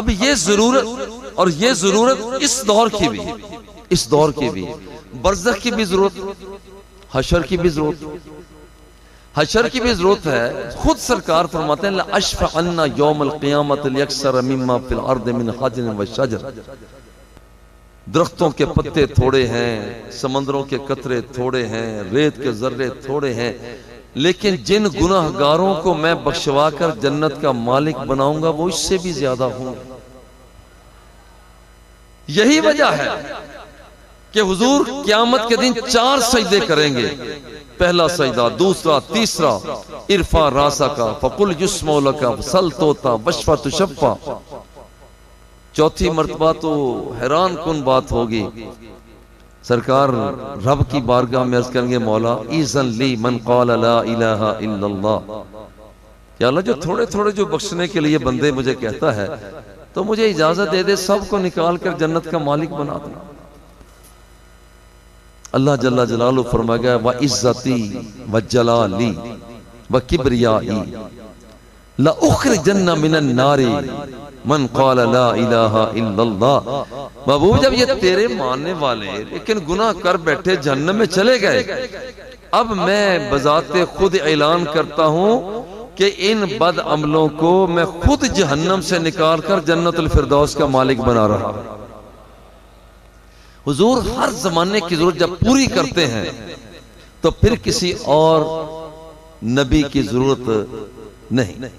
अब ये जरूरत, और ये जरूरत इस दौर की भी, इस दौर की भी, बरज़ख की भी जरूरत, हशर की भी जरूरत, हशर की भी जरूरत है। खुद सरकार फरमाते हैं अशफ़अन्ना यौमल क़ियामत लियक्सर मिम्मा फिल अर्द मिन हजर व शजर। दरख्तों के पत्ते थोड़े हैं, समंदरों के कतरे थोड़े हैं, रेत के जर्रे थोड़े हैं, लेकिन जिन गुनाहगारों को मैं बख्शवा कर जन्नत का मालिक बनाऊंगा वो इससे भी ज्यादा होंगे। यही वजह है कि हुजूर क़यामत के दिन 4 सजदे करेंगे। पहला सजदा, दूसरा, तीसरा, इरफा रासा का फकुल युस्मौल का सल तोता बशफा तुशफ़ा। चौथी मर्तबा तो हैरान कुन बात होगी, सरकार रब की बारगाह में अर्ज करेंगे मौला इज़न ली मन क़ाल ला इलाहा इल्लल्लाह। या अल्लाह जो थोड़े थोड़े जो बख्शने के लिए बंदे मुझे कहता है तो मुझे इजाजत दे दे, सबको निकाल कर जन्नत का मालिक बना देना। अल्लाह जल्ला जलालु फरमाएगा व इज्जती व जलाली व किब्रियाई ला उखरिजन्ना मिनन नारी मन क़ाल ला इलाहा इल्लल्लाह। बाबू जब ये तेरे मानने वाले लेकिन गुनाह कर बैठे जहन्नम में चले गए, अब मैं बजाते खुद ऐलान करता हूं कि इन बद अमलों को मैं खुद जहन्नम से निकाल कर जन्नतुल फिरदौस का मालिक बना रहा। हुजूर हर जमाने की जरूरत जब पूरी करते हैं तो फिर किसी और नबी की जरूरत नहीं।